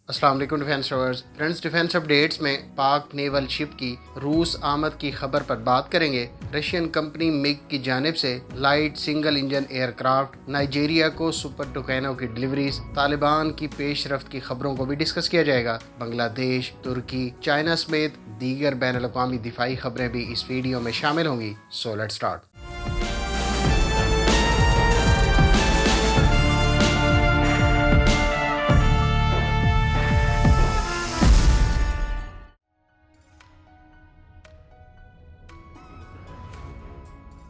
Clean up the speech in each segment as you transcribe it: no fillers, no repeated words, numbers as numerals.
अस्सलाम वालेकुम defence lovers friends, defence updates में पाक नेवल शिप की रूस आमद की खबर पर बात करेंगे। रशियन कंपनी मिग की जानिब से light single engine aircraft, Nigeria को सुपर टुकैनो की डिलीवरीज, तालिबान की पेशरफ्त की खबरों को भी डिस्कस किया जाएगा। बांग्लादेश, तुर्की, चाइना समेत दीगर बैनुल अक़वामी दिफाई खबरें भी इस वीडियो में शामिल होंगी। So let's start.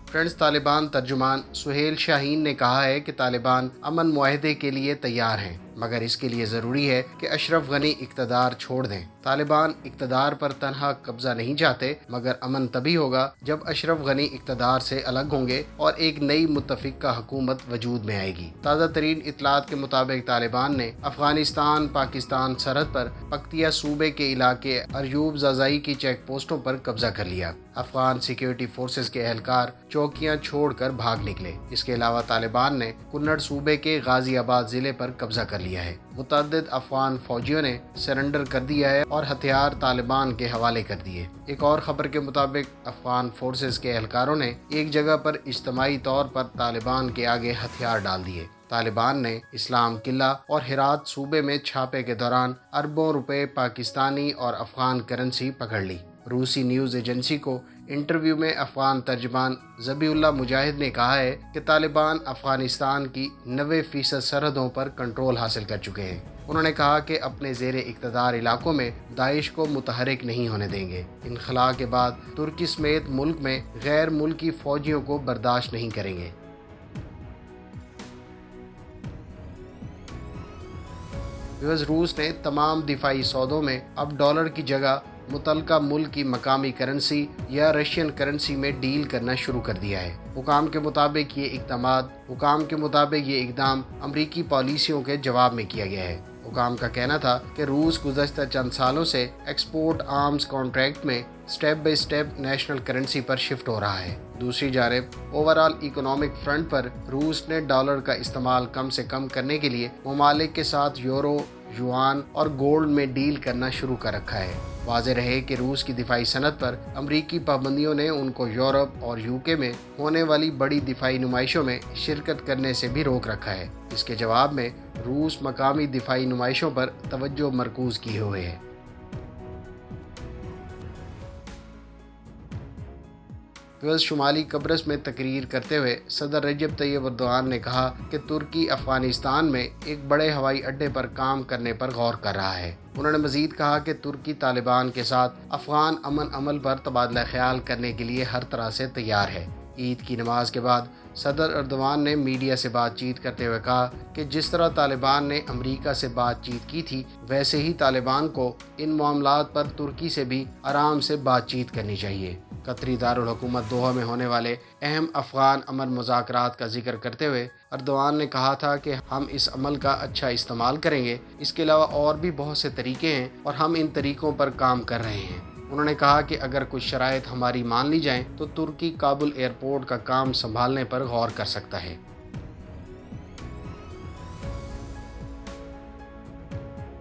Friends, Taliban तर्जुमान सुहेल शाहीन ने कहा है कि तालिबान अमन मुआहदे के लिए तैयार हैं, मगर इसके लिए ज़रूरी है कि अशरफ गनी इक़्तिदार छोड़ दें। तालिबान इक़्तिदार पर तनहा कब्जा नहीं चाहते, मगर अमन तभी होगा जब अशरफ गनी इक़्तिदार से अलग होंगे और एक नई मुत्तफ़िक़ा हुकूमत वजूद में आएगी। ताज़ा तरीन इतलात के मुताबिक तालिबान ने अफ़गानिस्तान पाकिस्तान सरहद पर पक्तिया सूबे के इलाके अरयूब ज़ाज़ाई की चेक पोस्टों पर कब्जा कर लिया। अफगान सिक्योरिटी फोर्सेस के एहलकार चौकियां छोड़कर भाग निकले। इसके अलावा तालिबान ने कुन्नड़ सूबे के गाजियाबाद जिले पर कब्जा कर लिया है। मुतअद्दिद अफगान फौजियों ने सरेंडर कर दिया है और हथियार तालिबान के हवाले कर दिए। एक और खबर के मुताबिक अफगान फोर्सेस के एहलकारों ने एक जगह पर इज्तमाही तौर पर तालिबान के आगे हथियार डाल दिए। तालिबान ने इस्लाम किला और हिरात सूबे में छापे के दौरान अरबों रुपए पाकिस्तानी और अफगान करेंसी पकड़ ली। रूसी न्यूज़ एजेंसी को इंटरव्यू में अफगान तर्जमान ज़बीउल्लाह मुजाहिद ने कहा है कि तालिबान अफगानिस्तान की 90% सरहदों पर कंट्रोल हासिल कर चुके हैं। उन्होंने कहा कि अपने ज़ेरे इक़्तिदार इलाकों में दाइश को मुतहरिक नहीं होने देंगे। इनखला के बाद तुर्की समेत मुल्क में गैर मुल्की फ़ौजियों को बर्दाश्त नहीं करेंगे। रूस ने तमाम दिफाई सौदों में अब डॉलर की जगह मुतलका मुल्क की मकामी करेंसी या रशियन करेंसी में डील करना शुरू कर दिया है। हुकाम के मुताबिक ये इकदाम अमरीकी पॉलिसियों के जवाब में किया गया है। हुकाम का कहना था कि रूस गुज़श्ता चंद सालों से एक्सपोर्ट आर्म्स कॉन्ट्रैक्ट में step by step national currency पर शिफ्ट हो रहा है। दूसरी जानिब ओवरऑल इकोनॉमिक फ्रंट पर रूस ने डॉलर का इस्तेमाल कम से कम करने के लिए ममालिक के साथ यूरो, युआन और गोल्ड में डील करना शुरू कर रखा है। वाज़ेह रहे कि रूस की दिफाई सनत पर अमरीकी पाबंदियों ने उनको यूरोप और यूके में होने वाली बड़ी दिफाई नुमाइशों में शिरकत करने से भी रोक रखा है। इसके जवाब में रूस मकामी दिफाई नुमाइशों पर तवज्जो मरकूज़ किए हुए है। शुमाली कब्रस में तकरीर करते हुए सदर रजब तैयब अर्दोआन ने कहा कि तुर्की अफगानिस्तान में एक बड़े हवाई अड्डे पर काम करने पर गौर कर रहा है। उन्होंने मजीद कहा कि तुर्की तालिबान के साथ अफगान अमन अमल पर तबादला ख्याल करने के लिए हर तरह से तैयार है। ईद की नमाज के बाद सदर अर्दोआन ने मीडिया से बातचीत करते हुए कहा कि जिस तरह तालिबान ने अमेरिका से बातचीत की थी, वैसे ही तालिबान को इन मामलात पर तुर्की से भी आराम से बातचीत करनी चाहिए। कतरी दारुल हुकूमत दोहा में होने वाले अहम अफगान अमन मुज़ाकरात का जिक्र करते हुए अर्दोआन ने कहा था कि हम इस अमल का अच्छा इस्तेमाल करेंगे। इसके अलावा और भी बहुत से तरीके हैं और हम इन तरीक़ों पर काम कर रहे हैं। उन्होंने कहा कि अगर कुछ शराइत हमारी मान ली जाएं तो तुर्की काबुल एयरपोर्ट का काम संभालने पर गौर कर सकता है।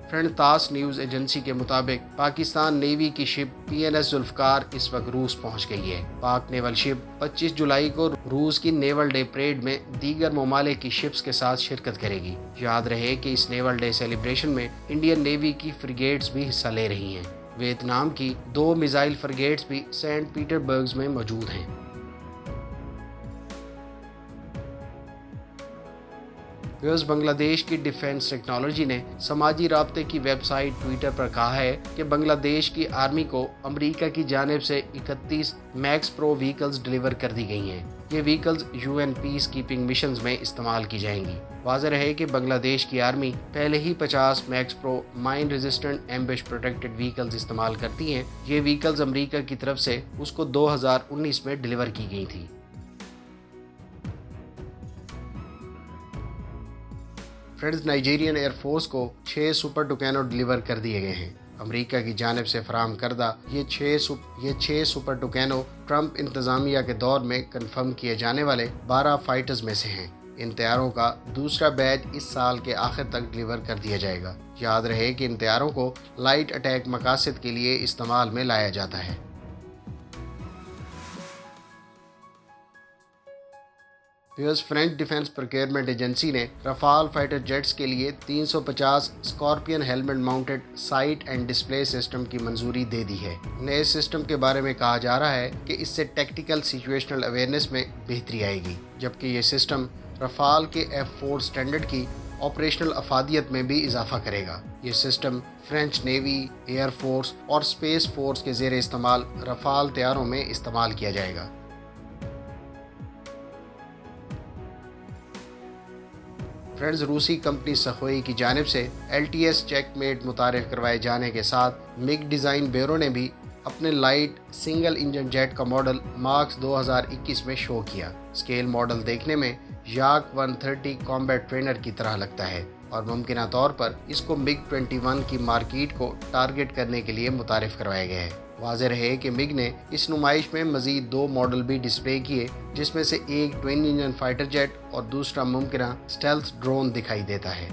फ्रेंड, तास न्यूज़ एजेंसी के मुताबिक पाकिस्तान नेवी की शिप PNS जुल्फ़कार इस वक्त रूस पहुंच गई है। पाक नेवल शिप 25 जुलाई को रूस की नेवल डे परेड में दीगर ममालिक की शिप्स के साथ शिरकत करेगी। याद रहे कि इस नेवल डे सेलिब्रेशन में इंडियन नेवी की फ्रिगेट्स भी हिस्सा ले रही हैं। वियतनाम की 2 मिसाइल फ्रिगेट्स भी सेंट पीटरबर्ग में मौजूद हैं। बांग्लादेश की डिफेंस टेक्नोलॉजी ने समाजी राब्ते की वेबसाइट ट्विटर पर कहा है कि बांग्लादेश की आर्मी को अमेरिका की जानिब से 31 मैक्स प्रो व्हीकल्स डिलीवर कर दी गई हैं। ये vehicles UN peace keeping missions में इस्तेमाल की जाएंगी। वाज़ेह रहे कि बांग्लादेश की आर्मी पहले ही 50 max pro mine resistant ambush protected vehicles इस्तेमाल करती हैं। ये व्हीकल्स अमेरिका की तरफ से उसको 2019 में डिलीवर की गई थी। फ्रेंड्स, नाइजीरियन एयरफोर्स को 6 सुपर टुकैनो डिलीवर कर दिए गए हैं। अमेरिका की जानिब से फराहम करदा ये छः सुपर टुकैनो ट्रंप इंतज़ामिया के दौर में कन्फर्म किए जाने वाले 12 फाइटर्स में से हैं। ان طیاروں کا دوسرا بیچ اس سال کے آخر تک ڈلیور کر دیا جائے گا۔ یاد رہے کہ ان طیاروں کو لائٹ اٹیک مقاصد کے لیے استعمال میں لایا جاتا ہے۔ فرینچ ڈیفنس پروکیورمنٹ ایجنسی نے رفال فائٹر جیٹس کے لیے 350 Scorpion helmet mounted sight and display system کی منظوری دے دی ہے۔ نئے سسٹم کے بارے میں کہا جا رہا ہے کہ اس سے ٹیکٹیکل سچویشنل اویئرنیس میں بہتری آئے گی، جبکہ یہ سسٹم رفال کے F4 اسٹینڈرڈ کی آپریشنل افادیت میں بھی اضافہ کرے گا۔ یہ system French navy, air force اور اسپیس فورس کے زیر استعمال رفال طیاروں میں استعمال کیا جائے گا۔ فرینڈز، روسی کمپنی سخوئی کی جانب سے LTS چیک میٹ متعارف کروائے جانے کے ساتھ مگ ڈیزائن بیورو نے بھی اپنے لائٹ سنگل انجن جیٹ کا ماڈل مارکس 2021 میں شو کیا۔ اسکیل ماڈل دیکھنے میں یاک 130 کامبیٹ ٹرینر کی طرح لگتا ہے اور ممکنہ طور پر اس کو مگ 21 کی مارکیٹ کو ٹارگٹ کرنے کے لیے متعارف کروایا گیا ہے۔ واضح رہے کہ مگ نے اس نمائش میں مزید 2 ماڈل بھی ڈسپلے کیے، جس میں سے ایک ٹوین انجن فائٹر جیٹ اور دوسرا ممکنہ اسٹیلتھ ڈرون دکھائی دیتا ہے۔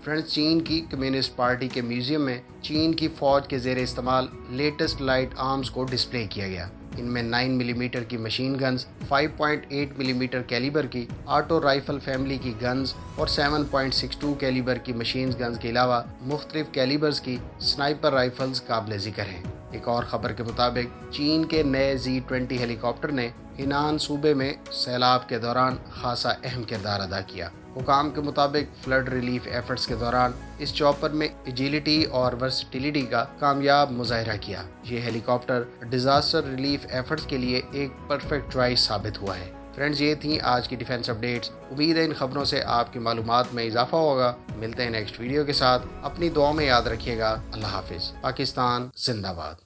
فرینڈز، چین کی کمیونسٹ پارٹی کے میوزیم میں چین کی فوج کے زیر استعمال لیٹسٹ لائٹ آرمز کو ڈسپلے کیا گیا۔ ان میں 9 ملی میٹر کی مشین گنز، 5.8 ملی میٹر کیلیبر کی آٹو رائفل فیملی کی گنز اور 7.62 کیلیبر کی مشین گنز کے علاوہ مختلف کیلیبرز کی سنائپر رائفلز قابل ذکر ہیں۔ ایک اور خبر کے مطابق چین کے نئے Z-20 ہیلی کاپٹر نے ہینان صوبے میں سیلاب کے دوران خاصا اہم کردار ادا کیا۔ حکام کے مطابق فلڈ ریلیف ایفرٹس کے دوران اس چاپر میں ایجیلٹی اور ورسٹیلیٹی کا کامیاب مظاہرہ کیا۔ یہ ہیلی کاپٹر ڈیزاسٹر ریلیف ایفرٹس کے لیے ایک پرفیکٹ چوائس ثابت ہوا ہے۔ فرینڈز، یہ تھیں آج کی ڈیفنس اپڈیٹس۔ امید ہے ان خبروں سے آپ کی معلومات میں اضافہ ہوگا۔ ملتے ہیں نیکسٹ ویڈیو کے ساتھ۔ اپنی دعاؤں میں یاد رکھیے گا۔ اللہ حافظ۔ پاکستان زندہ باد۔